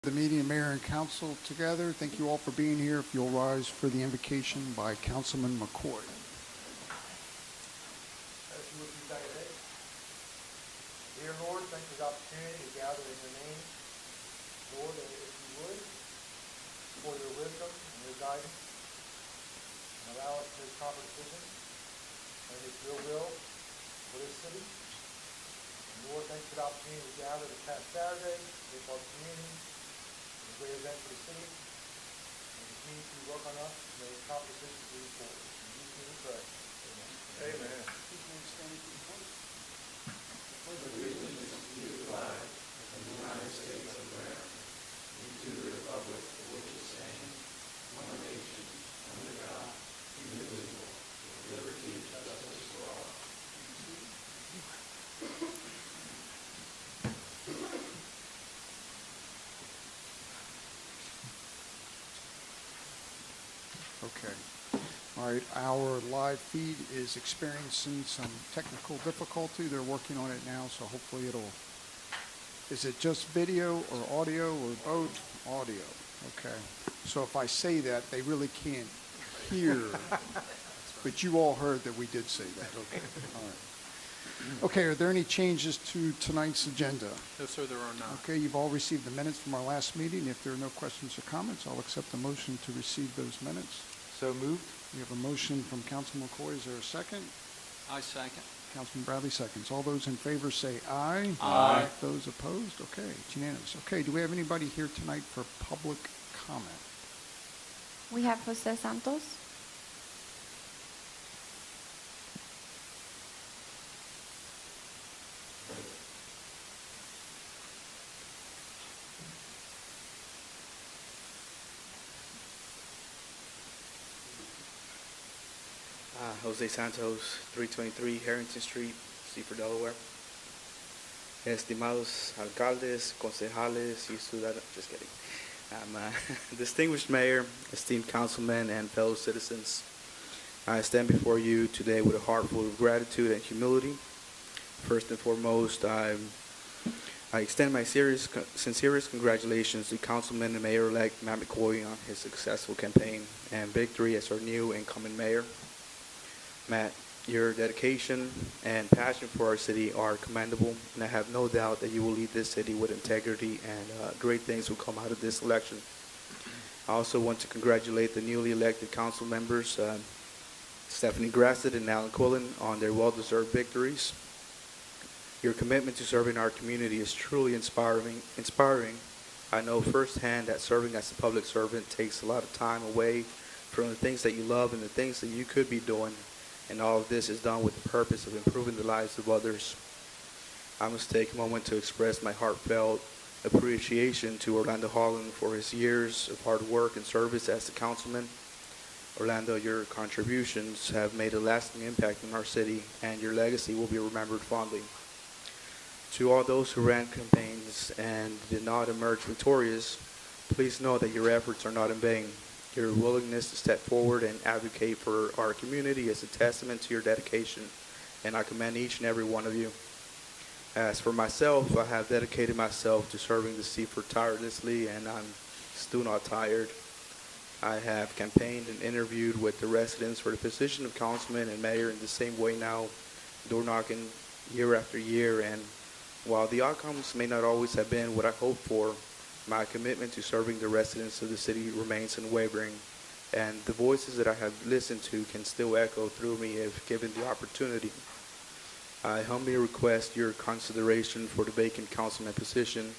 The meeting of mayor and council together. Thank you all for being here. If you'll rise for the invocation by Councilman McCoy. As you would be back today. Dear Lord, thank you for the opportunity to gather in your name. Lord, that if you would, for your wisdom and your guidance, and allow us to make proper decisions, and it's your will for this city. And Lord, thank you for the opportunity to gather this past Saturday with our community, a great event for the city, and continue to work on us to make proper decisions moving forward. In Jesus' name we pray. Amen. Amen. Okay. All right. Our live feed is experiencing some technical difficulty. They're working on it now, so hopefully it'll. Is it just video or audio or both? Audio. Okay. So if I say that, they really can't hear. But you all heard that we did say that. Okay. All right. Okay, are there any changes to tonight's agenda? No, sir, there are not. Okay, you've all received the minutes from our last meeting. If there are no questions or comments, I'll accept the motion to receive those minutes. So moved. We have a motion from Councilman McCoy. Is there a second? I second. Councilman Bradley seconds. All those in favor say aye. Aye. Those opposed? Okay, it's unanimous. Okay, do we have anybody here tonight for public comment? We have Jose Santos. Jose Santos, 323 Harrington Street, Seaford, Delaware. Estimados alcaldes, concejales, y ciudadanos, just kidding. Distinguished mayor, esteemed councilmen, and fellow citizens, I stand before you today with a heart full of gratitude and humility. First and foremost, I extend my sincerest congratulations to Councilman and Mayor-elect Matt McCoy on his successful campaign and victory as our new incoming mayor. Matt, your dedication and passion for our city are commendable, and I have no doubt that you will lead this city with integrity and great things will come out of this election. I also want to congratulate the newly elected council members, Stephanie Grassett and Alan Quillen, on their well-deserved victories. Your commitment to serving our community is truly inspiring. I know firsthand that serving as a public servant takes a lot of time away from the things that you love and the things that you could be doing. And all of this is done with the purpose of improving the lives of others. I must take a moment to express my heartfelt appreciation to Orlando Holland for his years of hard work and service as a councilman. Orlando, your contributions have made a lasting impact in our city, and your legacy will be remembered fondly. To all those who ran campaigns and did not emerge victorious, please know that your efforts are not in vain. Your willingness to step forward and advocate for our community is a testament to your dedication, and I commend each and every one of you. As for myself, I have dedicated myself to serving the Seaford tirelessly, and I'm still not tired. I have campaigned and interviewed with the residents for the position of councilman and mayor in the same way now, door knocking year after year, and while the outcomes may not always have been what I hoped for, my commitment to serving the residents of the city remains unwavering, and the voices that I have listened to can still echo through me if given the opportunity. I humbly request your consideration for the vacant councilman position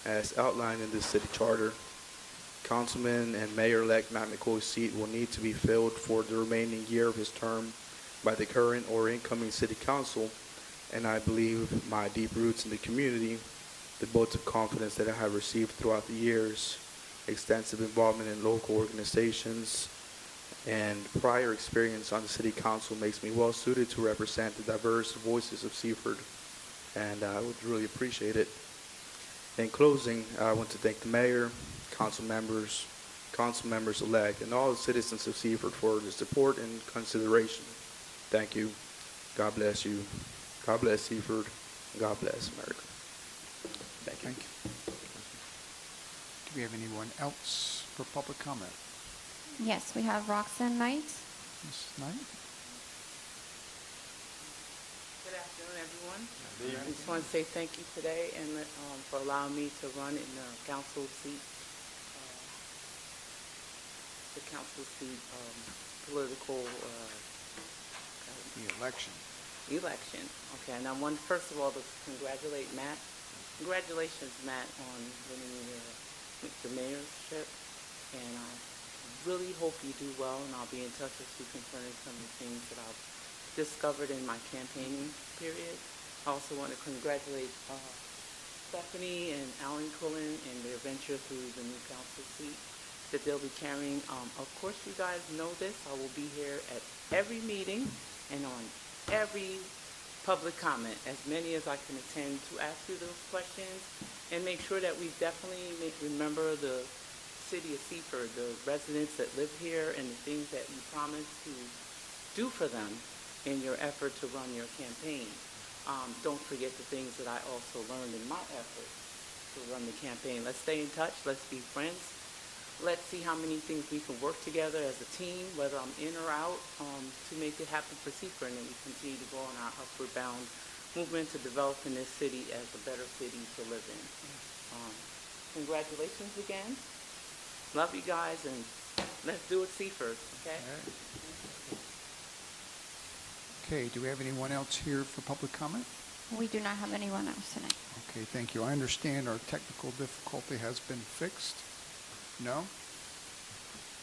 as outlined in the city charter. Councilman and Mayor-elect Matt McCoy's seat will need to be filled for the remaining year of his term by the current or incoming city council, and I believe my deep roots in the community, the votes of confidence that I have received throughout the years, extensive involvement in local organizations, and prior experience on the city council makes me well suited to represent the diverse voices of Seaford, and I would really appreciate it. In closing, I want to thank the mayor, council members-elect, and all the citizens of Seaford for the support and consideration. Thank you. God bless you. God bless Seaford. God bless America. Thank you. Thank you. Do we have anyone else for public comment? Yes, we have Roxanne Knight. Ms. Knight? Good afternoon, everyone. I just want to say thank you today and for allowing me to run in the council seat, political The election. election. Okay, and I want first of all to congratulate Matt. Congratulations, Matt, on winning the mayorship, and I really hope you do well. And I'll be in touch with you concerning some of the things that I've discovered in my campaigning period. I also want to congratulate Stephanie and Alan Quillen and their venture through the new council seat that they'll be carrying. Of course, you guys know this. I will be here at every meeting and on every public comment, as many as I can attend, to ask you those questions and make sure that we definitely remember the city of Seaford, the residents that live here, and the things that you promised to do for them in your effort to run your campaign. Don't forget the things that I also learned in my effort to run the campaign. Let's stay in touch. Let's be friends. Let's see how many things we can work together as a team, whether I'm in or out, to make it happen for Seaford, and we continue to go on our upward bound movement to developing this city as a better city to live in. Congratulations again. Love you guys, and let's do it Seaford, okay? Okay, do we have anyone else here for public comment? We do not have anyone else tonight. Okay, thank you. I understand our technical difficulty has been fixed. No?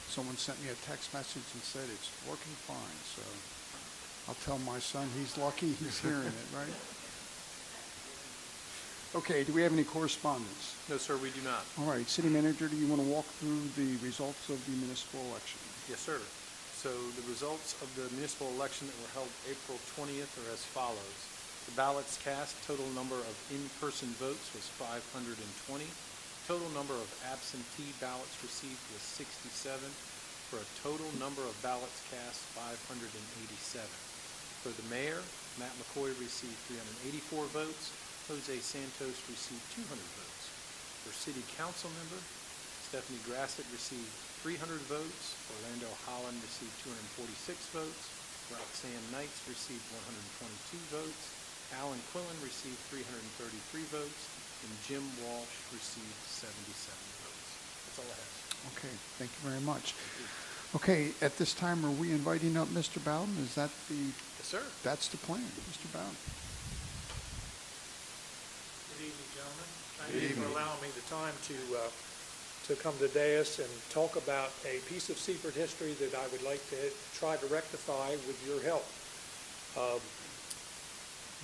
Someone sent me a text message and said it's working fine, so I'll tell my son he's lucky he's hearing it, right? Okay, do we have any correspondence? No, sir, we do not. All right, City Manager, do you want to walk through the results of the municipal election? Yes, sir. So the results of the municipal election that were held April 20th are as follows. The ballots cast, total number of in-person votes was 520. Total number of absentee ballots received was 67, for a total number of ballots cast 587. For the mayor, Matt McCoy received 384 votes. Jose Santos received 200 votes. For city council member, Stephanie Grassett received 300 votes. Orlando Holland received 246 votes. Roxanne Knights received 122 votes. Alan Quillen received 333 votes. And Jim Walsh received 77 votes. That's all I have. Okay, thank you very much. Okay, at this time, are we inviting up Mr. Bowden? Is that the... Yes, sir. That's the plan, Mr. Bowden. Good evening, gentlemen. Thank Good you evening. for allowing me the time to come to dais and talk about a piece of Seaford history that I would like to try to rectify with your help.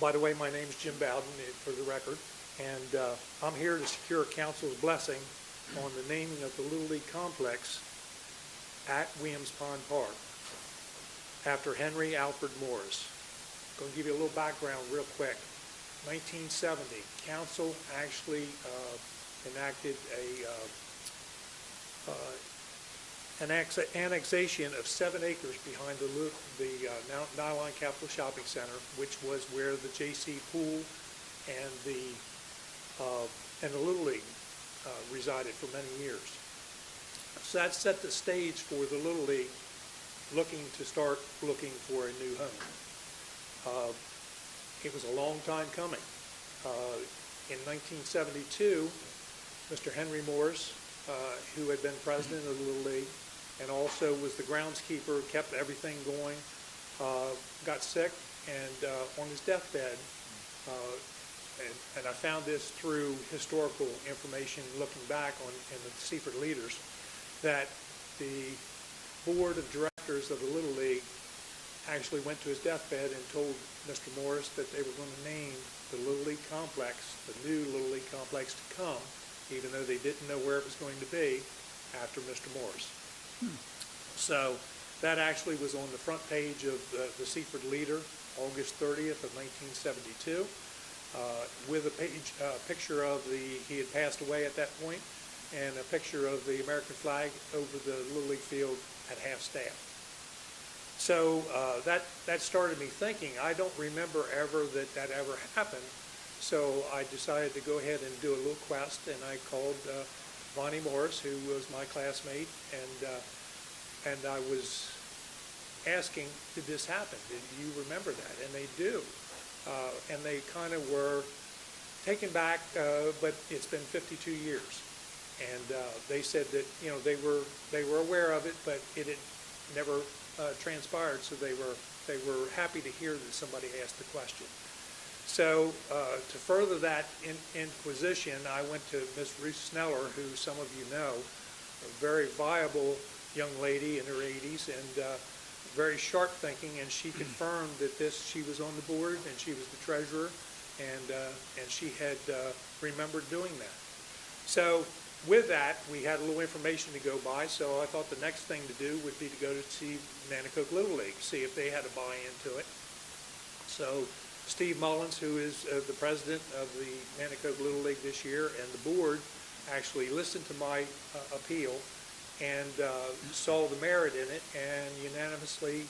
By the way, my name is Jim Bowden, for the record, and I'm here to secure council's blessing on the naming of the Little League complex at Williams Pond Park after Henry Alfred Morris. I'm going to give you a little background real quick. 1970, council actually enacted an annexation of 7 acres behind the Nylon Capital Shopping Center, which was where the J.C. Pool and the Little League resided for many years. So that set the stage for the Little League start looking for a new home. It was a long time coming. In 1972, Mr. Henry Morris, who had been president of the Little League and also was the groundskeeper, kept everything going, got sick, and on his deathbed, and I found this through historical information looking back in the Seaford leaders, that the board of directors of the Little League actually went to his deathbed and told Mr. Morris that they were going to name the Little League complex, the new Little League complex to come, even though they didn't know where it was going to be, after Mr. Morris. So that actually was on the front page of the Seaford Leader, August 30th of 1972, with a picture of he had passed away at that point, and a picture of the American flag over the Little League field at half staff. So that started me thinking. I don't remember ever that ever happened. So I decided to go ahead and do a little quest, and I called Vonnie Morris, who was my classmate, and I was asking, did this happen? Did you remember that? And they do. And they kind of were taken back, but it's been 52 years. And they said that, you know, they were aware of it, but it had never transpired, so they were happy to hear that somebody asked the question. So to further that inquisition, I went to Ms. Ruth Sneller, who some of you know, a very viable young lady in her 80s and very sharp thinking, and she confirmed that she was on the board and she was the treasurer, and she had remembered doing that. So with that, we had a little information to go by, so I thought the next thing to do would be to go to see Nanticoke Little League, see if they had a buy-in to it. So Steve Mullins, who is the president of the Nanticoke Little League this year, and the board actually listened to my appeal and saw the merit in it and unanimously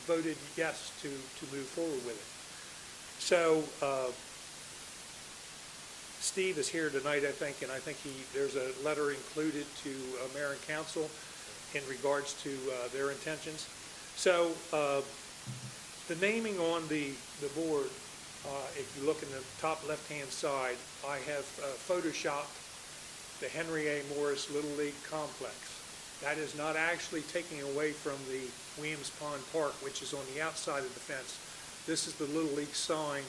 voted yes to move forward with it. So Steve is here tonight, I think, and I think there's a letter included to mayor and council in regards to their intentions. So the naming on the board, if you look in the top left-hand side, I have photoshopped the Henry A. Morris Little League Complex. That is not actually taking away from the Williams Pond Park, which is on the outside of the fence. This is the Little League sign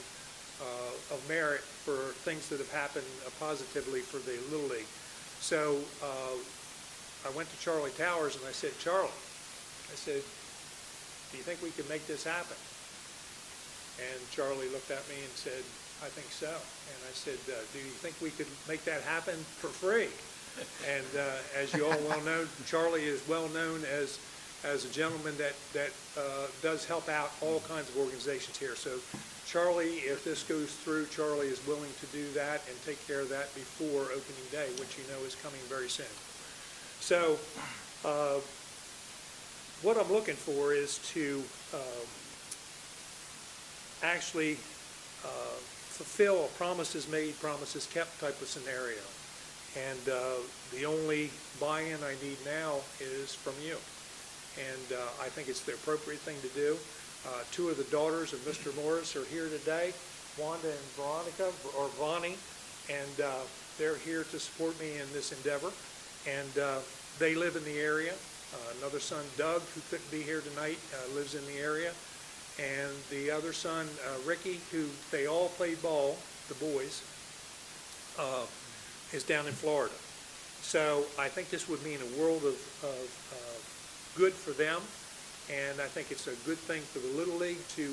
of merit for things that have happened positively for the Little League. So I went to Charlie Towers and I said, Charlie, I said, do you think we can make this happen? And Charlie looked at me and said, I think so. And I said, do you think we could make that happen for free? And as you all well know, Charlie is well known as a gentleman that does help out all kinds of organizations here. So Charlie, if this goes through, Charlie is willing to do that and take care of that before opening day, which you know is coming very soon. So what I'm looking for is to actually fulfill a promises made, promises kept type of scenario. And the only buy-in I need now is from you. And I think it's the appropriate thing to do. Two of the daughters of Mr. Morris are here today, Wanda and Veronica, or Vonnie, and they're here to support me in this endeavor. And they live in the area. Another son, Doug, who couldn't be here tonight, lives in the area. And the other son, Ricky, who they all played ball, the boys, is down in Florida. So I think this would mean a world of good for them, and I think it's a good thing for the Little League to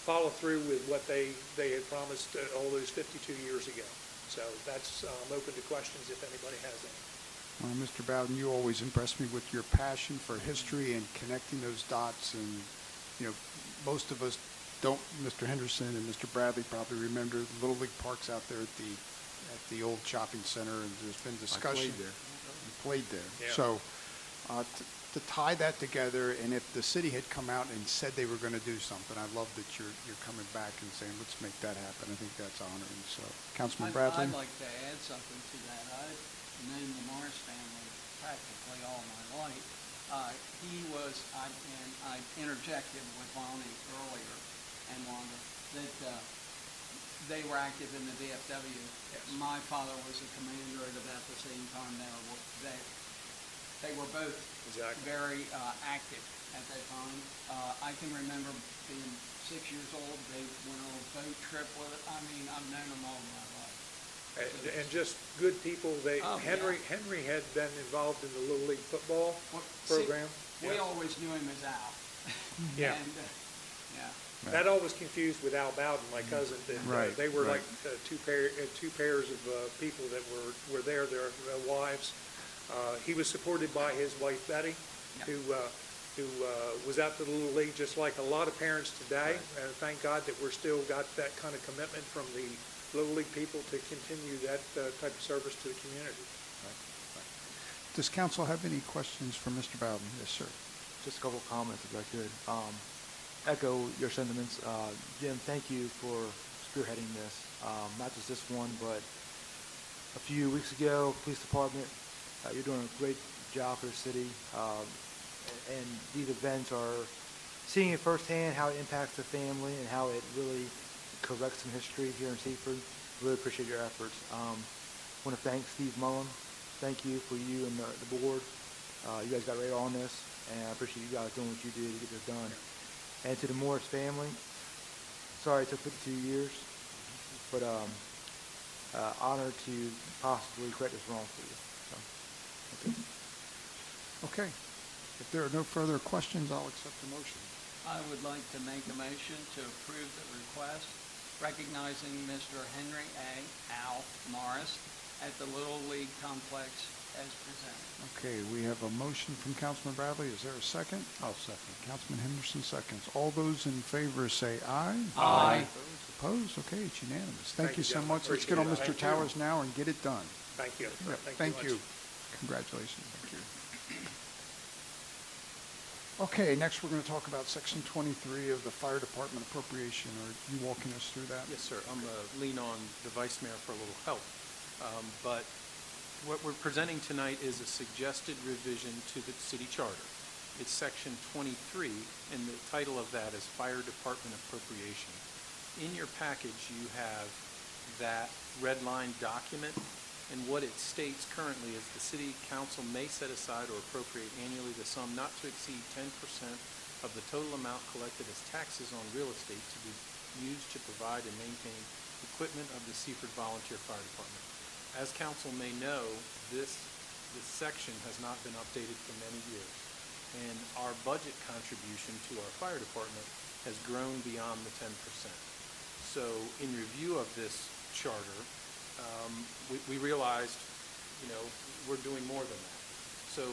follow through with what they had promised all those 52 years ago. So that's, I'm open to questions if anybody has any. Well, Mr. Bowden, you always impress me with your passion for history and connecting those dots. And, you know, most of us don't, Mr. Henderson and Mr. Bradley probably remember the Little League parks out there at the old shopping center, and there's been discussion. I played there. You played there. Yeah. So to tie that together, and if the city had come out and said they were going to do something, I love that you're coming back and saying, let's make that happen. I think that's honoring. So, Councilman Bradley? I'd like to add something to that. I've known the Morris family practically all my life. I interjected with Vonnie earlier and Wanda that they were active in the DFW. Yes. My father was a commander at about the same time they were both Exactly. very active at that time. I can remember being 6 years old. They went on a boat trip with it. I mean, I've known them all my life. And just good people. Oh, Henry had been involved in the Little League football program. We always knew him as Al. Yeah. And, yeah. That always confused with Al Bowden, my cousin. That, Right, they were right. like two pairs of people that were there, their wives. He was supported by his wife Betty, Yeah. who was out to the Little League just like a lot of parents today. And thank God that we're still got that kind of commitment from the Little League people to continue that type of service to the community. Does council have any questions for Mr. Bowden? Yes, sir. Just a couple of comments, if I could. Echo your sentiments. Jim, thank you for spearheading this. Not just this one, but a few weeks ago, police department You're doing a great job for the city, and these events are seeing it firsthand how it impacts the family and how it really corrects some history here in Seaford. Really appreciate your efforts. Want to thank Steve Mullen. Thank you for you and the board. You guys got right on this, and I appreciate you guys doing what you did to get this done. And to the Morris family, sorry it took 52 years, but honored to possibly correct this wrong for you. So, that's it. Okay. If there are no further questions, I'll accept the motion. I would like to make a motion to approve the request recognizing Mr. Henry Al Morris at the Little League Complex as presented. Okay, we have a motion from Councilman Bradley. Is there a second? I'll second. Councilman Henderson seconds. All those in favor say aye. Aye. Opposed? Okay, it's unanimous. Thank you so gentlemen. much. Let's get on Appreciate Mr. it. Towers now and get it done. Thank you. Yep, thank you. Congratulations. Thank you. Okay, next we're going to talk about Section 23 of the Fire Department appropriation. Are you walking us through that? Yes, sir. I'm going to lean on the Vice Mayor for a little help. But what we're presenting tonight is a suggested revision to the city charter. It's Section 23, and the title of that is Fire Department Appropriation. In your package, you have that red line document, and what it states currently is the city council may set aside or appropriate annually the sum not to exceed 10% of the total amount collected as taxes on real estate to be used to provide and maintain equipment of the Seaford Volunteer Fire Department. As council may know, this section has not been updated for many years, and our budget contribution to our fire department has grown beyond the 10%. So in review of this charter, we realized, we're doing more than that. So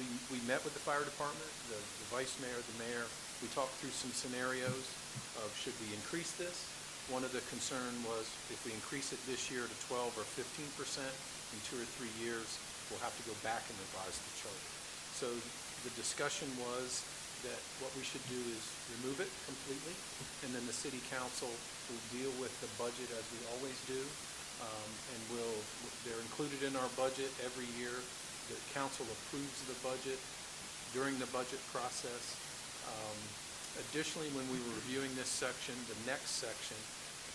we met with the fire department, the vice mayor, the mayor. We talked through some scenarios of should we increase this. One of the concern was if we increase it this year to 12 or 15%, in 2 or 3 years, we'll have to go back and revise the charter. So the discussion was that what we should do is remove it completely, and then the city council will deal with the budget as we always do. And they're included in our budget every year. The council approves the budget during the budget process. Additionally, when we were reviewing this section, the next section,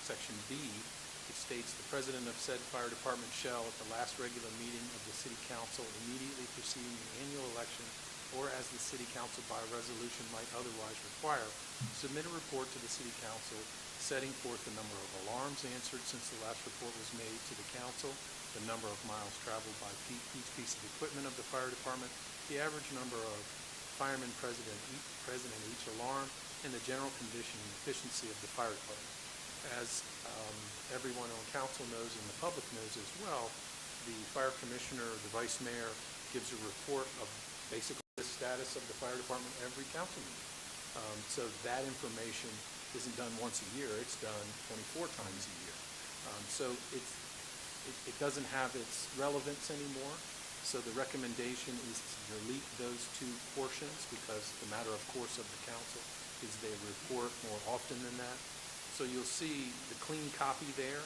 Section B, it states the president of said fire department shall, at the last regular meeting of the city council immediately preceding the annual election, or as the city council by resolution might otherwise require, submit a report to the city council setting forth the number of alarms answered since the last report was made to the council, the number of miles traveled by each piece of equipment of the fire department, the average number of firemen present in each alarm, and the general condition and efficiency of the fire department. As everyone on council knows and the public knows as well, the fire commissioner, the vice mayor, gives a report of basically the status of the fire department every council meeting. So that information isn't done once a year, it's done 24 times a year. So it doesn't have its relevance anymore. So the recommendation is to delete those two portions because the matter, of course, of the council is they report more often than that. So you'll see the clean copy there,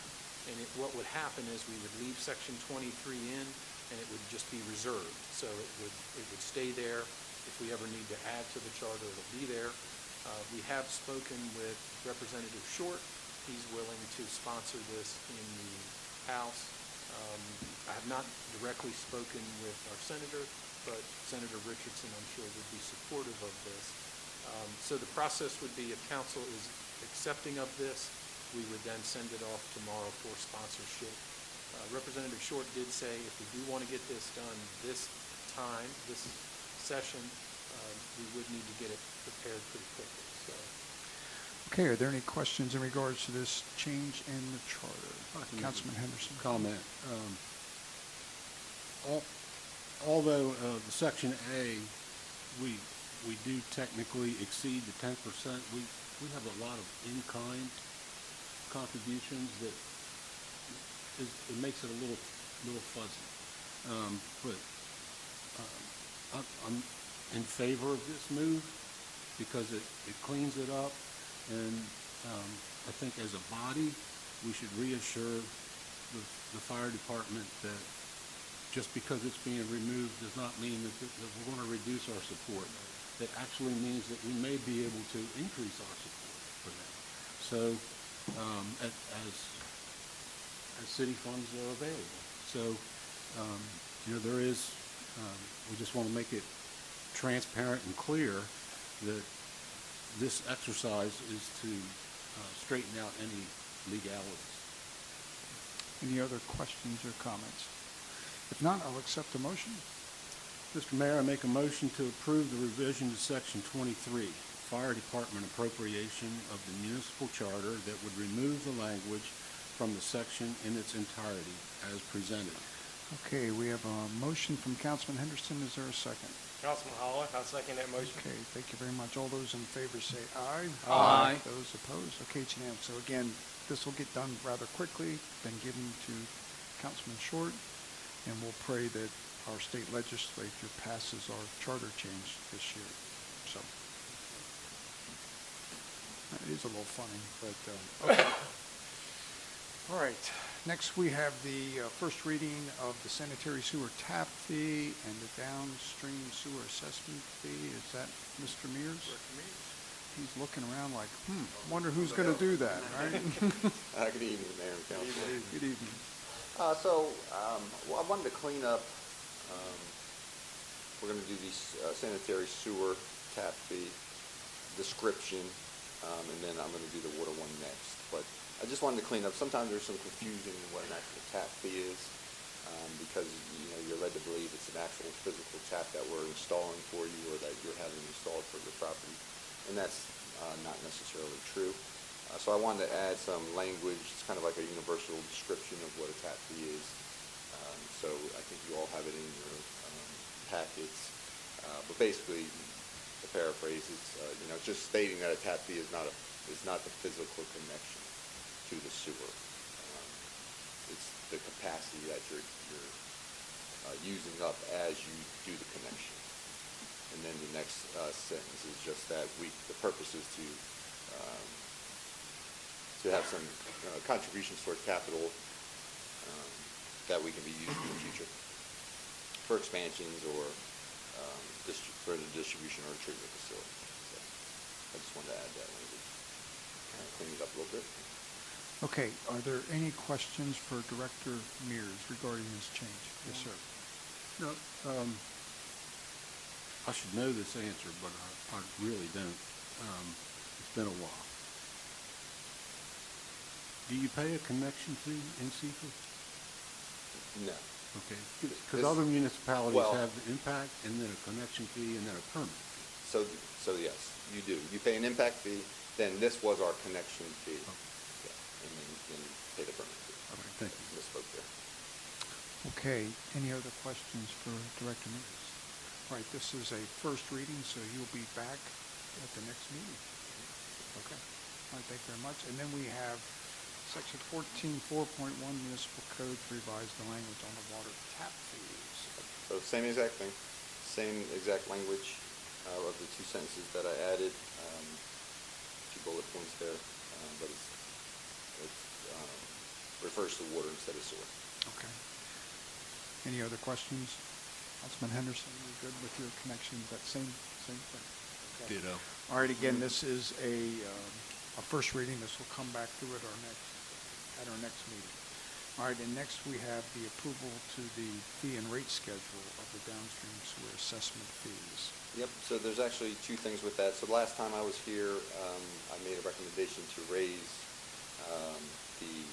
and what would happen is we would leave Section 23 in, and it would just be reserved. So it would stay there. If we ever need to add to the charter, it'll be there. We have spoken with Representative Short. He's willing to sponsor this in the House. I have not directly spoken with our senator, but Senator Richardson, I'm sure, would be supportive of this. So the process would be if council is accepting of this, we would then send it off tomorrow for sponsorship. Representative Short did say if we do want to get this done this time, this session, we would need to get it prepared pretty quickly. So. Okay, are there any questions in regards to this change in the charter? Councilman Henderson. Comment. Although the Section A, we do technically exceed the 10%, we have a lot of in-kind contributions that it makes it a little fuzzy. But I'm in favor of this move because it cleans it up, and I think as a body we should reassure the fire department that just because it's being removed does not mean that we're going to reduce our support. It actually means that we may be able to increase our support for them. So, as city funds are available. So, there is, we just want to make it transparent and clear that this exercise is to straighten out any legalities. Any other questions or comments? If not, I'll accept the motion. Mr. Mayor, I make a motion to approve the revision to Section 23, Fire Department appropriation of the municipal charter that would remove the language from the section in its entirety as presented. Okay, we have a motion from Councilman Henderson. Is there a second? Councilman Holler, I'll second that motion. Okay, thank you very much. All those in favor say aye. Aye. Those opposed? Okay, it's unanimous. So again, this will get done rather quickly, then given to Councilman Short, and we'll pray that our state legislature passes our charter change this year. So, it is a little funny, but, okay. All right, next we have the first reading of the sanitary sewer tap fee and the downstream sewer assessment fee. Is that Mr. Mears? He's looking around like, wonder who's going to do that, right? Good evening, Mayor and Council. Good evening. I wanted to clean up, we're going to do the sanitary sewer tap fee description, and then I'm going to do the water one next. But I just wanted to clean up. Sometimes there's some confusion in what an actual tap fee is, because you're led to believe it's an actual physical tap that we're installing for you or that you're having installed for your property, and that's not necessarily true. So I wanted to add some language. It's kind of like a universal description of what a tap fee is. So I think you all have it in your packets. But basically, to paraphrase, it's just stating that a tap fee is not the physical connection to the sewer. It's the capacity that you're using up as you do the connection. And then the next sentence is just that the purpose is to have some contributions toward capital that we can be used in the future for expansions or for the distribution or treatment facility. So I just wanted to add that language, clean it up a little bit. Okay, are there any questions for Director Mears regarding this change? Yes, sir. No, I should know this answer, but I really don't. It's been a while. Do you pay a connection fee in Seaford? No. Okay, because other municipalities have the impact and then a connection fee and then a permit fee. So yes, you do. You pay an impact fee, then this was our connection fee. Okay. Yeah, and then you pay the permit fee. All right, thank you. Misspoke there. Okay, any other questions for Director Mears? All right, this is a first reading, so you'll be back at the next meeting. Okay, all right, thank you very much. And then we have Section 14.4.1 Municipal Code to revise the language on the water tap fees. So same exact thing, same exact language of the two sentences that I added, two bullet points there, but it refers to water instead of sewer. Okay. Any other questions? Councilman Henderson, you good with your connection? That same thing? Okay. Ditto. All right, again, this is a first reading. This will come back through at our next meeting. All right, and next we have the approval to the fee and rate schedule of the downstream sewer assessment fees. Yep, so there's actually two things with that. So the last time I was here, I made a recommendation to raise the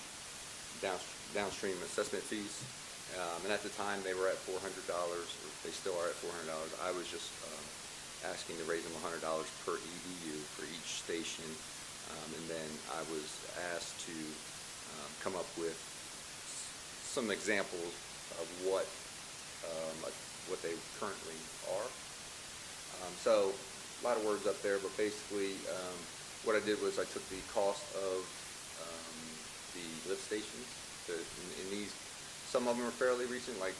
downstream assessment fees. And at the time, they were at $400, or they still are at $400. I was just asking to raise them $100 per EDU for each station. And then I was asked to come up with some examples of what they currently are. So a lot of words up there, but basically what I did was I took the cost of the lift stations. In these, some of them are fairly recent, like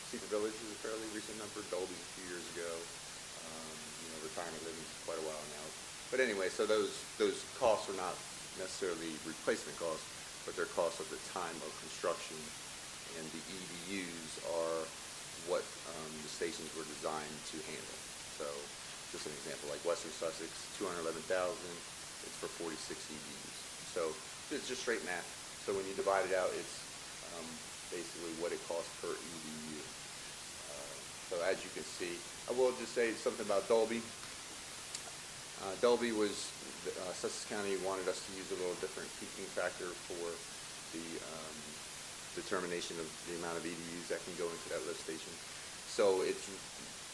Seaford Village is a fairly recent number. Dolby's a few years ago. Retirement living is quite a while now. But anyway, so those costs are not necessarily replacement costs, but they're costs of the time of construction and the EDUs are what the stations were designed to handle. So, just an example, like Western Sussex, 211,000, it's for 46 EDUs. So, it's just straight math. So when you divide it out, it's basically what it costs per EDU. So as you can see, I will just say something about Dolby. Dolby was, Sussex County wanted us to use a little different peaking factor for the determination of the amount of EDUs that can go into that lift station. So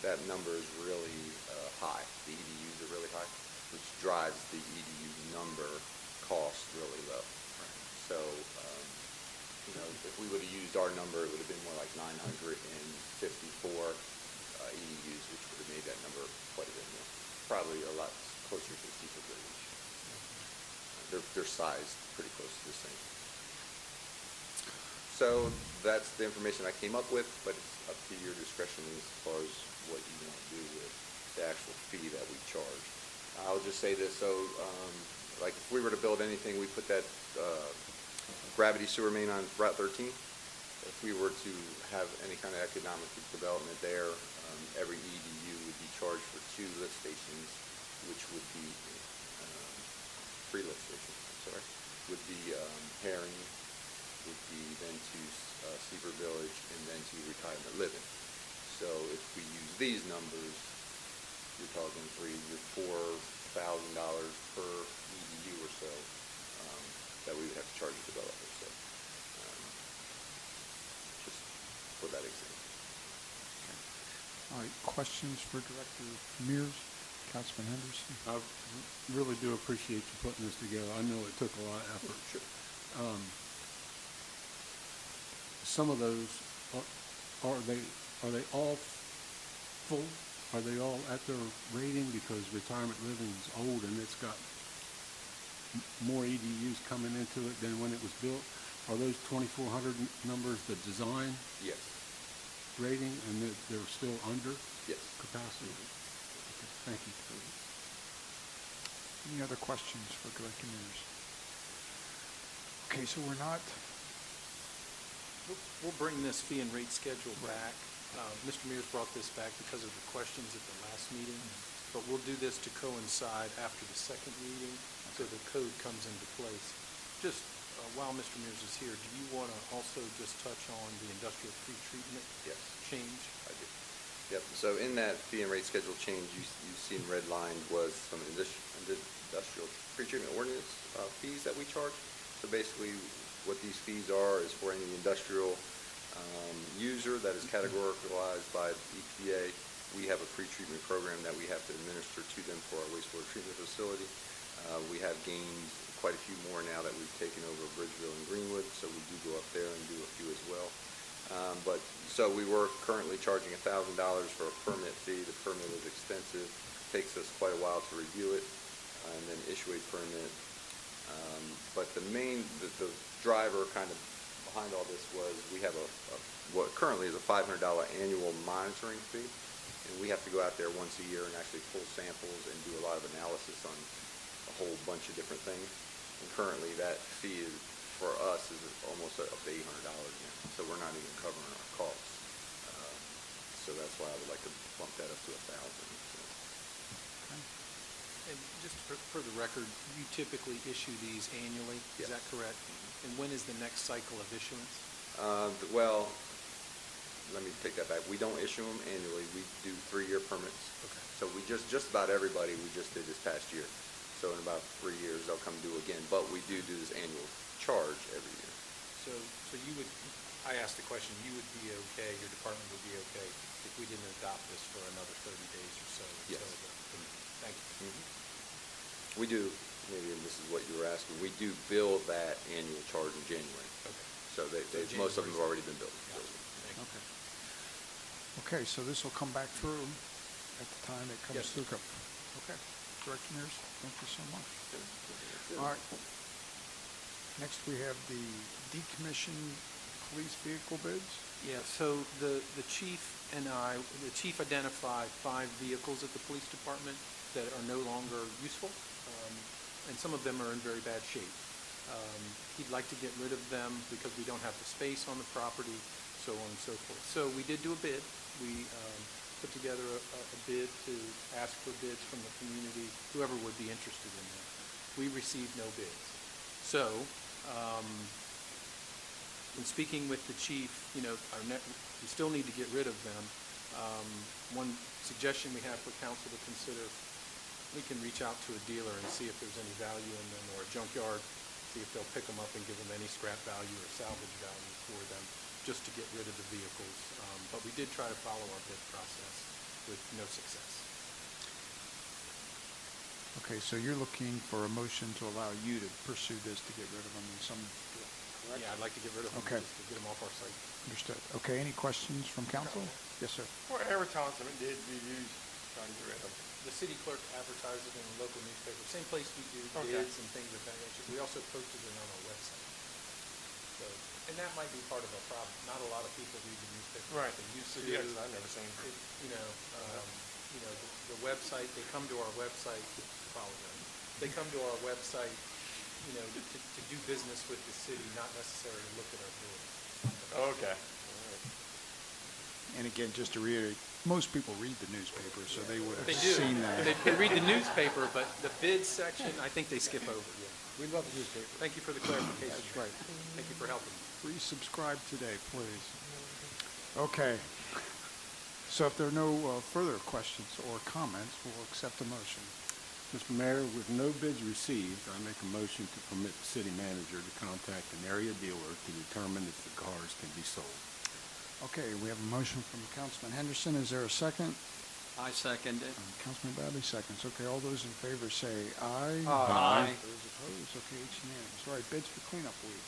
that number is really high. The EDUs are really high, which drives the EDU number cost really low. So, if we would have used our number, it would have been more like 954 EDUs, which would have made that number quite a bit more. Probably a lot closer to the Seaford Village. They're sized pretty close to the same. So that's the information I came up with, but it's up to your discretion as far as what you want to do with the actual fee that we charge. I'll just say this, so like if we were to build anything, we put that gravity sewer main on Route 13. If we were to have any kind of economic development there, every EDU would be charged for 2 lift stations, which would be 3 lift stations, would be Herring, would be then to Seaford Village, and then to retirement living. So if we use these numbers, you're talking $3,000 to $4,000 per EDU or so that we would have to charge a developer. So just for that example. All right, questions for Director Mears? Councilman Henderson? I really do appreciate you putting this together. I know it took a lot of effort. Sure. Some of those, are they all full? Are they all at their rating? Because retirement living is old and it's got more EDUs coming into it than when it was built. Are those 2,400 numbers the design Yes. rating and they're still under Yes. capacity? Okay, thank you. Any other questions for Director Mears? Okay, so we're not, We'll bring this fee and rate schedule back. Mr. Mears brought this back because of the questions at the last meeting, but we'll do this to coincide after the second meeting, so the code comes into place. Just while Mr. Mears is here, do you want to also just touch on the industrial pretreatment Yes. change? I do. Yep. So in that fee and rate schedule change, you've seen redlined was some industrial pretreatment ordinance fees that we charge. So basically, what these fees are is for any industrial user that is categorized by EPA. We have a pretreatment program that we have to administer to them for our wastewater treatment facility. We have gained quite a few more now that we've taken over Bridgeville and Greenwood, so we do go up there and do a few as well. So we were currently charging $1,000 for a permit fee. The permit is extensive, takes us quite a while to review it, and then issue a permit. But the driver kind of behind all this was we have what currently is a $500 annual monitoring fee, and we have to go out there once a year and actually pull samples and do a lot of analysis on a whole bunch of different things. And currently that fee is, for us, is almost up to $800 now, so we're not even covering our costs. So that's why I would like to bump that up to $1,000. And just for the record, you typically issue these annually, is Yes. that correct? And when is the next cycle of issuance? Well, let me take that back. We don't issue them annually. We do 3-year permits. Okay. So we just about everybody we just did this past year. So in about 3 years, they'll come due again. But we do this annual charge every year. So you would, I asked the question, you would be okay, your department would be okay if we didn't adopt this for another 30 days or so? Yes. Thank you. We do, maybe this is what you were asking, we do bill that annual charge in January. Okay. So most of them have already been billed. Got it. Thank you. okay. Okay, so this will come back through at the time it comes Yes. through. Okay, Director Mears, thank you so much. All right. Next, we have the decommissioned police vehicle bids. Yeah, so the chief and the chief identified 5 vehicles at the police department that are no longer useful, and some of them are in very bad shape. He'd like to get rid of them because we don't have the space on the property, so on and so forth. So we did do a bid. We put together a bid to ask for bids from the community, whoever would be interested in that. We received no bids. So, in speaking with the chief, we still need to get rid of them. One suggestion we have for council to consider, we can reach out to a dealer and see if there's any value in them, or a junkyard, see if they'll pick them up and give them any scrap value or salvage value for them, just to get rid of the vehicles. But we did try to follow our bid process with no success. Okay, so you're looking for a motion to allow you to pursue this to get rid of them in some, correct? Yeah, I'd like to get rid of them, Okay. just to get them off our site. Understood. Okay, any questions from council? Yes, sir. What advertisement did you use trying to get rid of them? The city clerk advertises it in the local newspaper, same place we do Okay. bids and things of that nature. We also posted it on our website. So, and that might be part of our problem. Not a lot of people read the newspaper. Right. They used to. Yes, I've never seen it. The website, they come to our website, apologize. They come to our website, to do business with the city, not necessarily to look at our bids. Okay. And again, just to reiterate, most people read the newspaper, so they would have They do. seen that. They read the newspaper, but the bid section, I think they skip over. We love the newspaper. Thank you for the clarification. That's right. Thank you for helping. Resubscribe today, please. Okay. So if there are no further questions or comments, we'll accept the motion. Mr. Mayor, with no bids received, I make a motion to permit the city manager to contact an area dealer to determine if the cars can be sold. Okay, we have a motion from Councilman Henderson. Is there a second? I second it. Councilman Bradley seconds. Okay, all those in favor say aye. Aye. Those opposed? Okay, it's unanimous. All right, bids for cleanup week.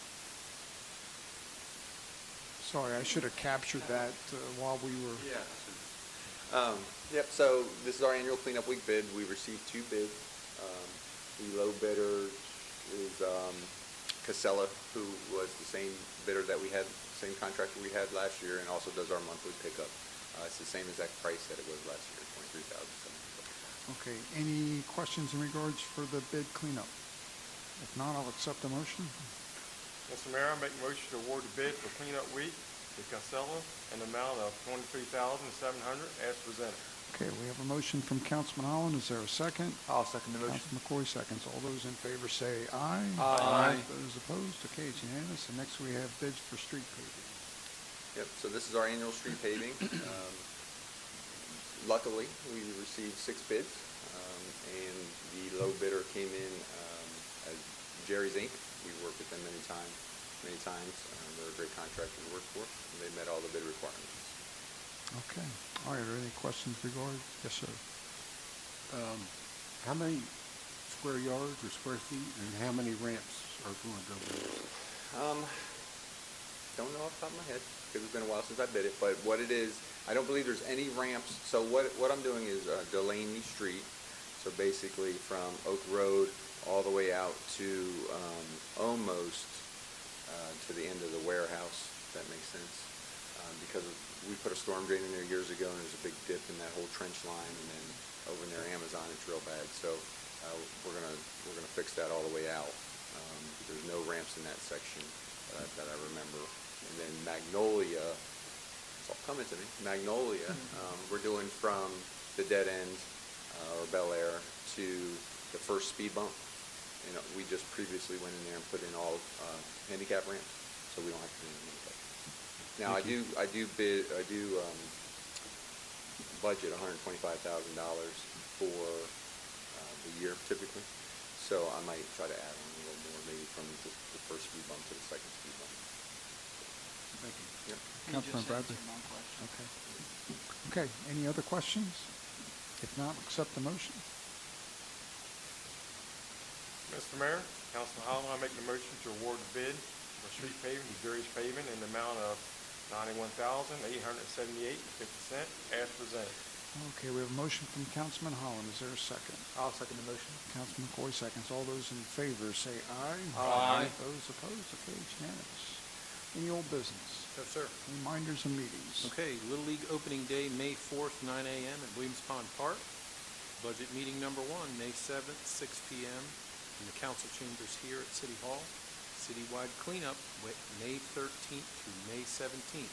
Sorry, I should have captured that while we were... Yep, so this is our annual cleanup week bid. We received 2 bids. The low bidder is Casella, who was the same bidder that we had, same contractor we had last year, and also does our monthly pickup. It's the same exact price that it was last year, $23,700. Okay, any questions in regards for the bid cleanup? If not, I'll accept the motion. Mr. Mayor, I make a motion to award the bid for cleanup week to Casella in the amount of $23,700 as presented. Okay, we have a motion from Councilman Holland. Is there a second? I'll second the motion. Councilman McCoy seconds. All those in favor say aye. Aye. Those opposed? Okay, it's unanimous. And next we have bids for street paving. Yep, so this is our annual street paving. Luckily, we received 6 bids, and the low bidder came in as Jerry's Inc. We've worked with them many times. They're a great contractor to work for, and they met all the bid requirements. Okay. All right, are there any questions regarding? Yes, sir. How many square yards or square feet, and how many ramps are going to go with this? Don't know off the top of my head, because it's been a while since I bid it, but what it is, I don't believe there's any ramps. So what I'm doing is Delaney Street, so basically from Oak Road all the way out to almost to the end of the warehouse, if that makes sense. Because we put a storm drain in there years ago, and there's a big dip in that whole trench line, and then over near Amazon, it's real bad. So we're gonna fix that all the way out. There's no ramps in that section that I remember. And then Magnolia, it's all coming to me. Magnolia, we're doing from the dead end or Bel Air to the first speed bump. We just previously went in there and put in all handicap ramps, so we don't have to do any handicap. Now, I do budget $125,000 for the year typically, so I might try to add on a little more, maybe from the first speed bump to the second speed bump. Thank you. Yep. Councilman Bradley. Okay. Okay, any other questions? If not, accept the motion. Mr. Mayor, Councilman Holland, I make the motion to award the bid for street paving to Jerry's Paving in the amount of $91,878.50 as presented. Okay, we have a motion from Councilman Holland. Is there a second? I'll second the motion. Councilman McCoy seconds. All those in favor say aye. Aye. Those opposed? Okay, it's unanimous. Any old business? No, sir. Reminders and meetings? Okay, Little League Opening Day, May 4th, 9 a.m. at Williams Pond Park. Budget meeting number 1, May 7th, 6 p.m. in the council chambers here at City Hall. citywide cleanup May 13th through May 17th.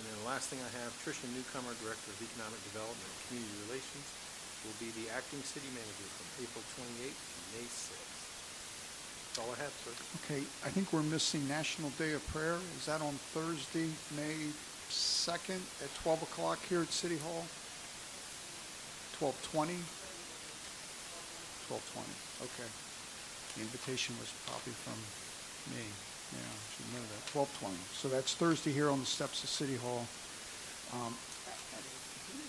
And then the last thing I have, Tricia Newcomer, Director of Economic Development and Community Relations, will be the acting city manager from April 28th to May 6th. That's all I have, sir. Okay, I think we're missing National Day of Prayer. Is that on Thursday, May 2nd at 12 o'clock here at City Hall? 12:20? 12:20, okay. The invitation was probably from me. Yeah, I should know that. 12:20. So that's Thursday here on the steps of City Hall. There's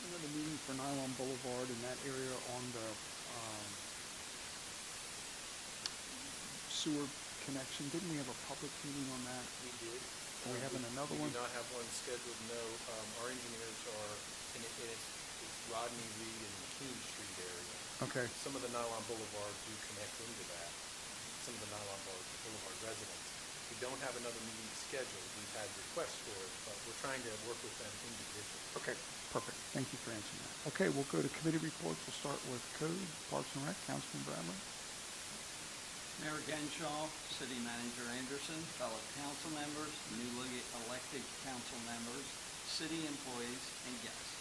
another meeting for Nylon Boulevard in that area on the sewer connection. Didn't we have a public meeting on that? We did. Are we having another one? We do not have one scheduled, no. Our engineers are, and it's Rodney Reed and Keene Street area. Okay. Some of the Nylon Boulevard do connect into that, some of the Nylon Boulevard residents. We don't have another meeting scheduled. We've had requests for it, but we're trying to work with them individually. Okay, perfect. Thank you for answering that. Okay, we'll go to committee reports. We'll start with Code, Parks and Rec, Councilman Bradley. Mayor Genshaw, City Manager Anderson, fellow council members, newly elected council members, city employees, and guests.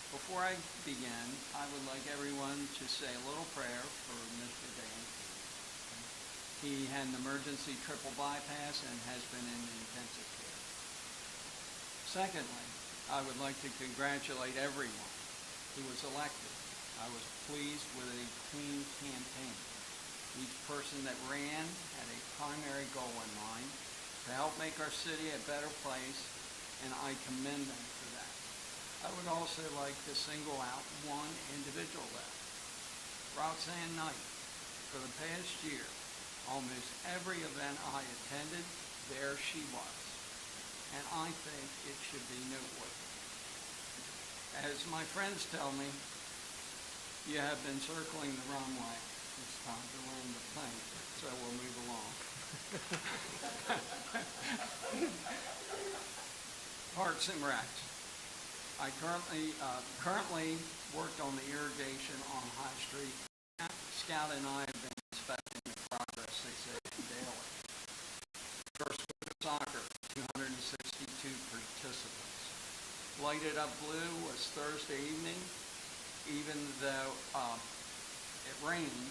Before I begin, I would like everyone to say a little prayer for Mr. Dan. He had an emergency triple bypass and has been in intensive care. Secondly, I would like to congratulate everyone who was elected. I was pleased with a clean campaign. Each person that ran had a primary goal in mind to help make our city a better place, and I commend them for that. I would also like to single out one individual though, Roxanne Knight. For the past year, almost every event I attended, there she was, and I think it should be noteworthy. As my friends tell me, you have been circling the runway. It's time to learn the paint, so we'll move along. Parks and Recs. I currently worked on the irrigation on High Street. Scout and I have been inspecting the progress 6 a.m. daily. First week of soccer, 262 participants. Lighted Up Blue was Thursday evening. Even though it rained,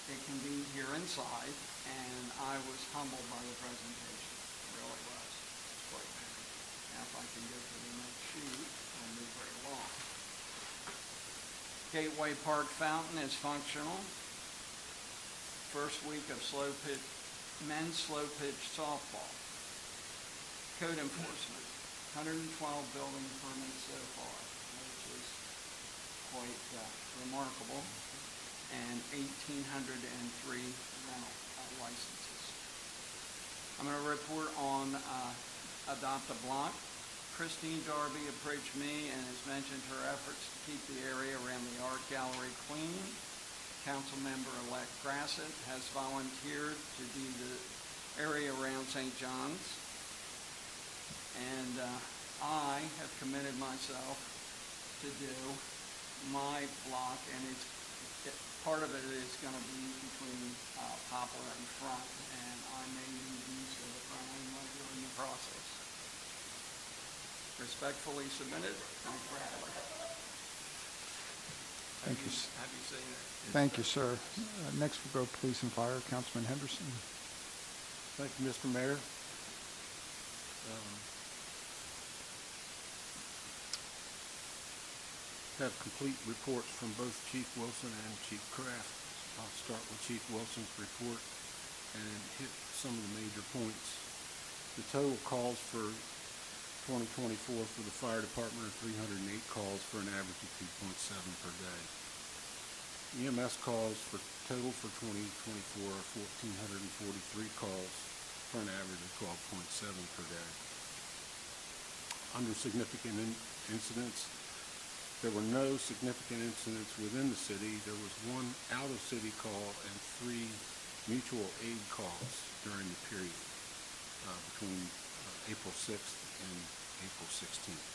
it convened here inside, and I was humbled by the presentation. It really was. It's quite nice. Now if I can go to the next sheet, I'll move right along. Gateway Park Fountain is functional. First week of men's slow pitch softball. Code enforcement, 112 building permits so far, which is quite remarkable, and 1,803 rental licenses. I'm going to report on Adopt a Block. Christine Darby approached me and has mentioned her efforts to keep the area around the art gallery clean. Councilmember-elect Grassett has volunteered to do the area around St. John's, and I have committed myself to do my block, and part of it is going to be between Poplar and Front, and I may need use of the front end during the process. Respectfully submitted, Mike Bradley. Thank you. Have you seen it? Thank you, sir. Next we'll go Police and Fire, Councilman Henderson. Thank you, Mr. Mayor. Have complete reports from both Chief Wilson and Chief Kraft. I'll start with Chief Wilson's report and hit some of the major points. The total calls for 2024 for the fire department are 308 calls for an average of 2.7 per day. EMS calls for total for 2024 are 1,443 calls for an average of 12.7 per day. Under significant incidents, there were no significant incidents within the city. There was one out-of-city call and 3 mutual aid calls during the period between April 6th and April 16th.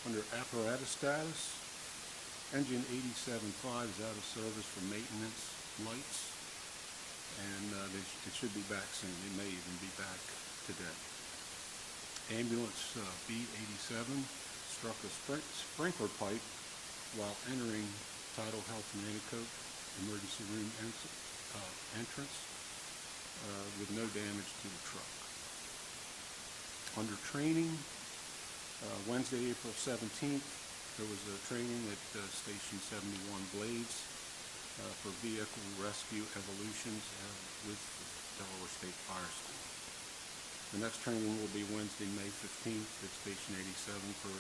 Under apparatus status, engine 87.5 is out of service for maintenance lights. and it should be back soon. It may even be back today. Ambulance B87 struck a sprinkler pipe while entering Tidal Health Nanticoke emergency room entrance with no damage to the truck. Under training, Wednesday, April 17th, there was a training at Station 71 Blades for vehicle rescue evolutions with Delaware State Fire School. The next training will be Wednesday, May 15th at Station 87 for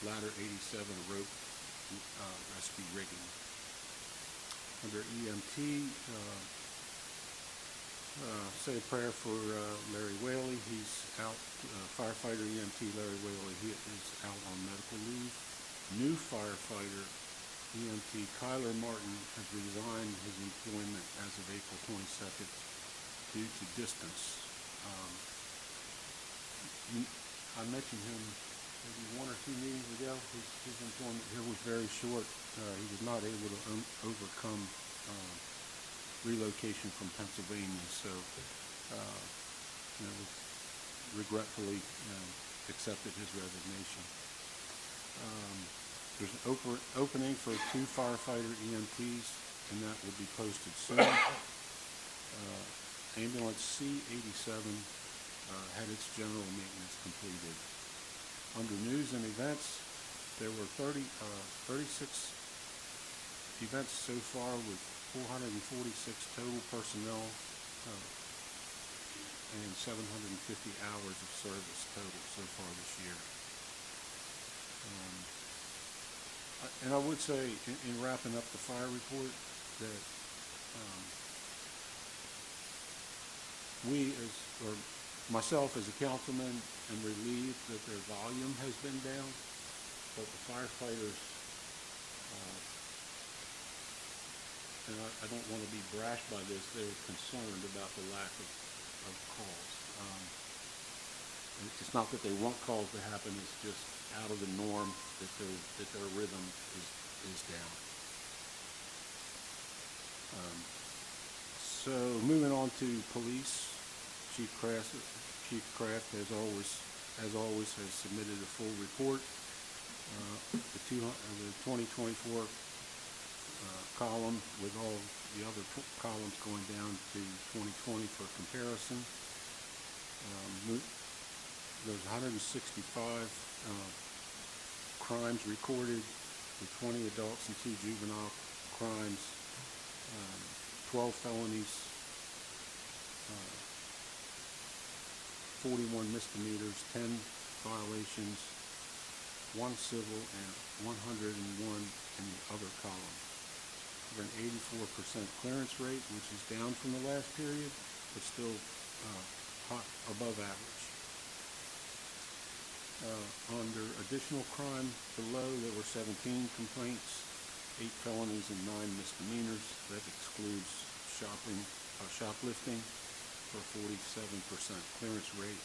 Ladder 87 rope rescue rigging. Under EMT, say a prayer for Larry Whaley. He's out, firefighter EMT Larry Whaley, he is out on medical leave. New firefighter EMT Kyler Martin has resigned his employment as of April 22nd due to distance. I mentioned him maybe 1 or 2 meetings ago. His employment here was very short. He was not able to overcome relocation from Pennsylvania, so regretfully accepted his resignation. There's an opening for 2 firefighter EMTs, and that will be posted soon. Ambulance C87 had its general maintenance completed. Under news and events, there were 36 events so far with 446 total personnel and 750 hours of service total so far this year. And I would say, in wrapping up the fire report, that myself as a councilman am relieved that their volume has been down, but the firefighters, and I don't want to be brash by this, they're concerned about the lack of calls. It's not that they want calls to happen, it's just out of the norm that their rhythm is down. So moving on to police, Chief Kraft, as always, has submitted a full report. The 2024 column with all the other columns going down to 2020 for comparison. There's 165 crimes recorded with 20 adults and 2 juvenile crimes, 12 felonies, 41 misdemeanors, 10 violations, 1 civil, and 101 in the other column. We're an 84% clearance rate, which is down from the last period, but still above average. Under additional crime below, there were 17 complaints, 8 felonies and 9 misdemeanors. That excludes shoplifting for a 47% clearance rate.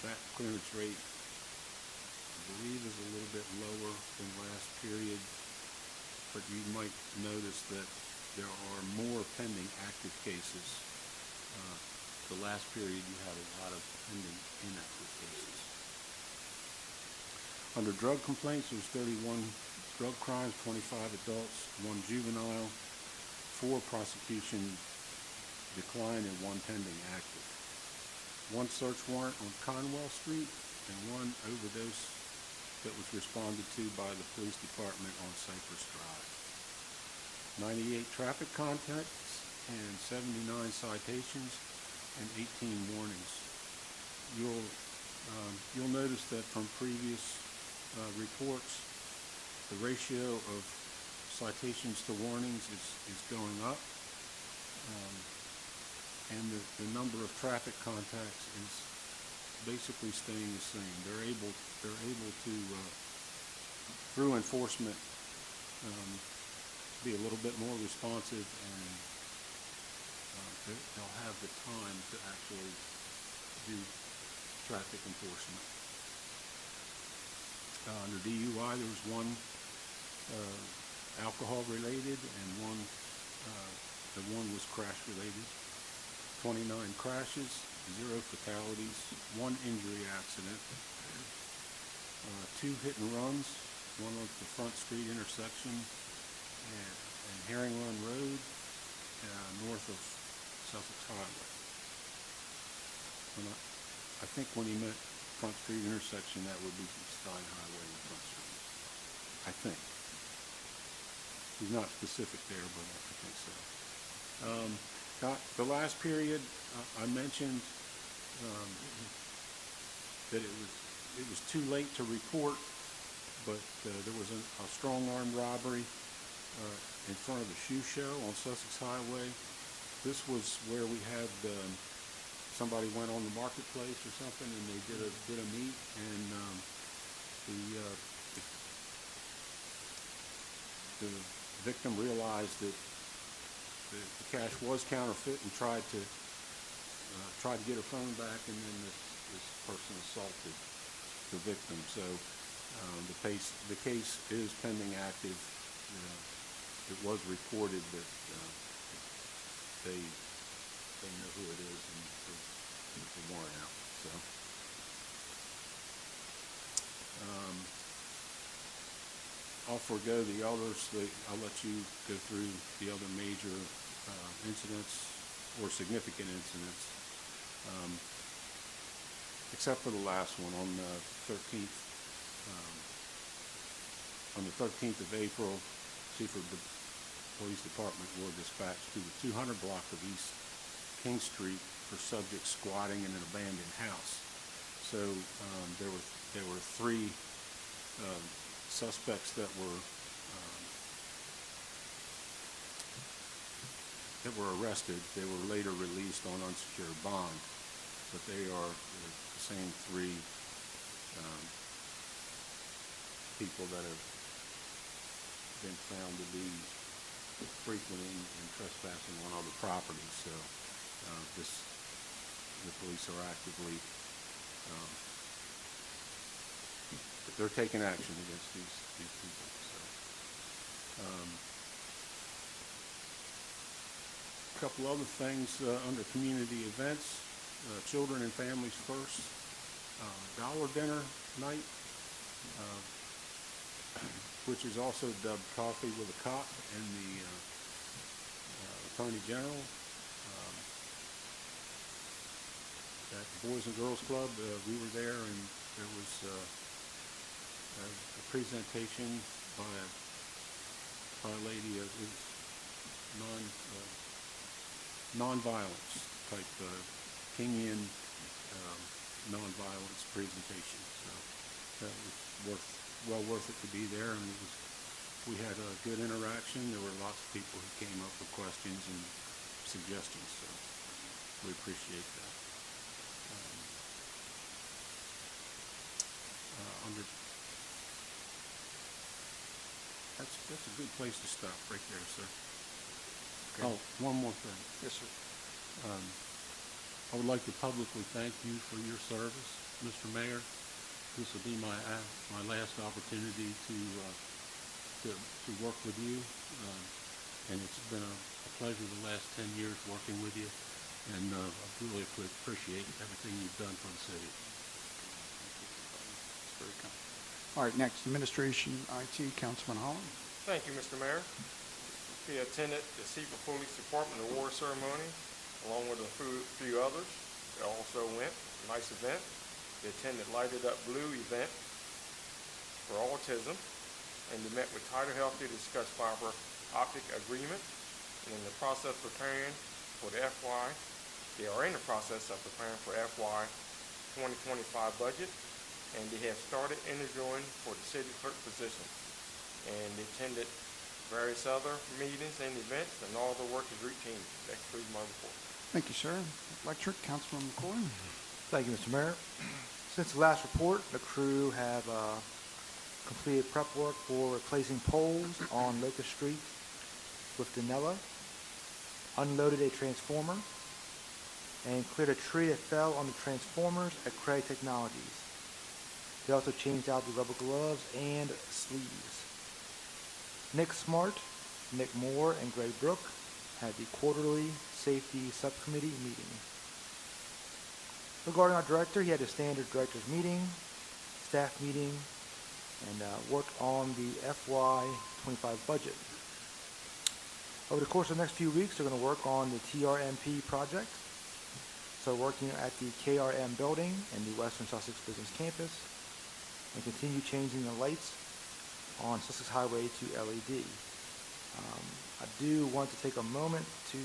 That clearance rate, I believe, is a little bit lower than last period, but you might notice that there are more pending active cases. The last period you had a lot of pending inactive cases. Under drug complaints, there's 31 drug crimes, 25 adults, 1 juvenile, 4 prosecution decline, and 1 pending active. 1 search warrant on Conwell Street and 1 overdose that was responded to by the police department on Cypress Drive. 98 traffic contacts and 79 citations and 18 warnings. You'll notice that from previous reports, the ratio of citations to warnings is going up, and the number of traffic contacts is basically staying the same. They're able to through enforcement be a little bit more responsive, and they'll have the time to actually do traffic enforcement. Under DUI, there was 1 alcohol related and 1 and 1 was crash-related. 29 crashes, 0 fatalities, 1 injury accident, 2 hit and runs, 1 on the Front Street intersection and Herring Run Road, north of Sussex Highway. And I think when he meant Front Street intersection, that would be Stein Highway and Front Street. I think. He's not specific there, but I think so. Now, the last period, I mentioned that it was too late to report, but there was a strong armed robbery in front of the shoe show on Sussex Highway. This was where we had somebody went on the marketplace or something, and they did a meet, and the victim realized that the cash was counterfeit and tried to get her phone back, and then this person assaulted the victim. So the case is pending active. It was reported that they know who it is and put the warrant out. So I'll forego the others. I'll let you go through the other major incidents or significant incidents, except for the last one on the 13th. On the 13th of April, Seaford Police Department were dispatched to the 200 block of East King Street for subjects squatting in an abandoned house. So there were 3 suspects that were arrested. They were later released on unsecured bond, but they are the same 3 people that have been found to be frequenting and trespassing on other properties. So the police are actively they're taking action against these people. So, a couple other things under community events. Children and families first. Dollar dinner night, which is also dubbed Coffee with a Cop and the Attorney General. At the Boys and Girls Club, we were there, and there was a presentation by a lady of non-violence type Kingian non-violence presentation. So that was well worth it to be there, and we had a good interaction. There were lots of people who came up with questions and suggestions, so we appreciate that. That's a good place to stop right there, sir. Okay. Oh, one more thing. Yes, sir. I would like to publicly thank you for your service, Mr. Mayor. This will be my last opportunity to work with you, and it's been a pleasure the last 10 years working with you, and I really appreciate everything you've done for the city. That's very kind. All right, next, Administration, IT, Councilman Holland. Thank you, Mr. Mayor. He attended the Seaford Police Department award ceremony along with a few others. They also went, nice event. They attended Lighted Up Blue event for autism, and they met with Tidal Health to discuss fiber optic agreement. And in the process of preparing for the they are in the process of preparing for FY 2025 budget, and they have started interviewing for the city clerk position. And they attended various other meetings and events, and all the work is routine. That concludes my report. Thank you, sir. Electric, Councilman McCoy. Thank you, Mr. Mayor. Since the last report, the crew have completed prep work for replacing poles on Locust Street with Danella, unloaded a transformer, and cleared a tree that fell on the transformers at Cray Technologies. They also changed out the rubber gloves and sleeves. Nick Smart, Nick Moore, and Greg Brook had the quarterly safety subcommittee meeting. Regarding our director, he had a standard director's meeting, staff meeting, and worked on the FY25 budget. Over the course of the next few weeks, they're going to work on the TRMP project. So working at the KRM building and the Western Sussex Business Campus, and continue changing the lights on Sussex Highway to LED. I do want to take a moment to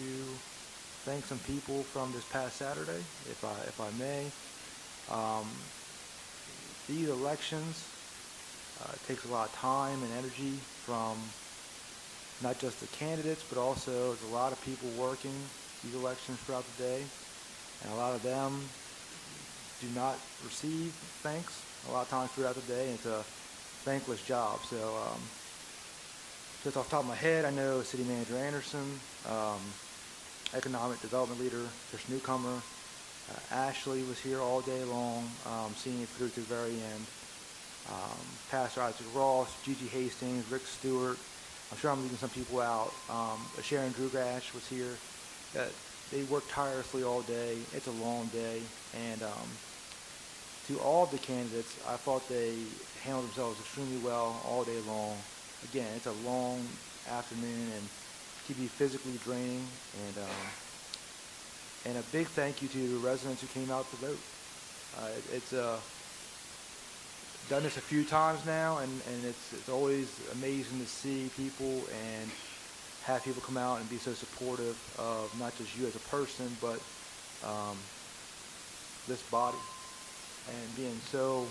thank some people from this past Saturday, if I may. These elections takes a lot of time and energy from not just the candidates, but also there's a lot of people working these elections throughout the day, and a lot of them do not receive thanks a lot of times throughout the day, and it's a thankless job. So just off the top of my head, I know City Manager Anderson, Economic Development Leader Trish Newcomer, Ashley was here all day long, seeing it through to the very end. Pastor Isaac Ross, Gigi Hastings, Rick Stewart. I'm sure I'm leaving some people out. Sharon Drugash was here. They worked tirelessly all day. It's a long day. And to all of the candidates, I thought they handled themselves extremely well all day long. Again, it's a long afternoon and can be physically draining. And a big thank you to the residents who came out to vote. It's done this a few times now, and it's always amazing to see people and have people come out and be so supportive of not just you as a person, but this body, and being so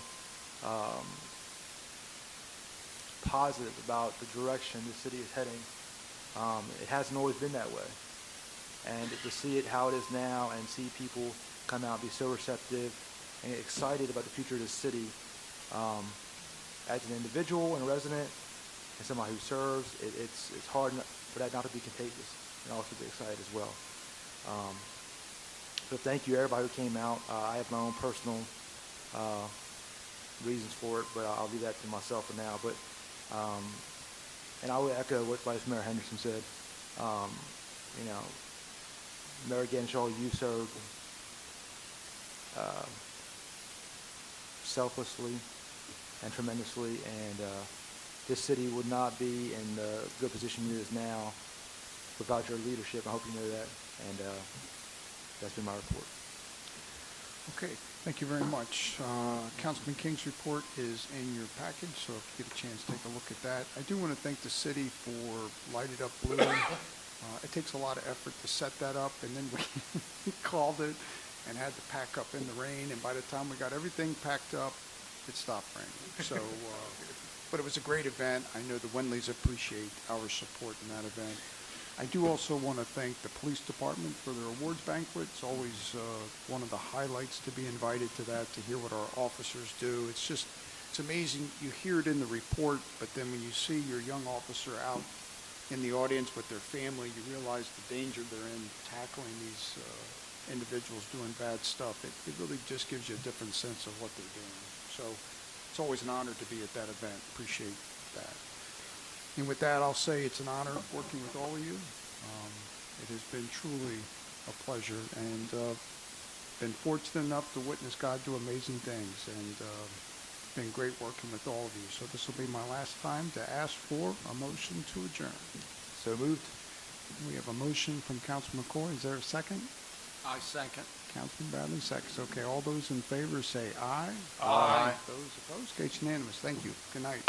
positive about the direction the city is heading. It hasn't always been that way, and to see it how it is now and see people come out and be so receptive and excited about the future of the city, as an individual and a resident and somebody who serves, it's hard for that not to be contagious and also be excited as well. So thank you everybody who came out. I have my own personal reasons for it, but I'll leave that to myself for now. But and I would echo what Vice Mayor Henderson said. Mayor Genshaw, you served selflessly and tremendously, and this city would not be in the good position it is now without your leadership. I hope you know that, and that's been my report. Okay, thank you very much. Councilman King's report is in your package, so if you get a chance, take a look at that. I do want to thank the city for Light It Up Blue. It takes a lot of effort to set that up, and then we called it and had to pack up in the rain, and by the time we got everything packed up, it stopped raining. So, but it was a great event. I know the Wendleys appreciate our support in that event. I do also want to thank the police department for their awards banquet. It's always one of the highlights to be invited to that, to hear what our officers do. It's amazing. You hear it in the report, but then when you see your young officer out in the audience with their family, you realize the danger they're in tackling these individuals doing bad stuff. It really just gives you a different sense of what they're doing. So it's always an honor to be at that event. Appreciate that. And with that, I'll say it's an honor working with all of you. It has been truly a pleasure, and been fortunate enough to witness God do amazing things, and it's been great working with all of you. So this will be my last time to ask for a motion to adjourn. So moved. We have a motion from Councilman McCoy. Is there a second? I second. Councilman Bradley seconds. Okay, all those in favor say aye. Aye. Those opposed? Okay, it's unanimous. Thank you. Good night.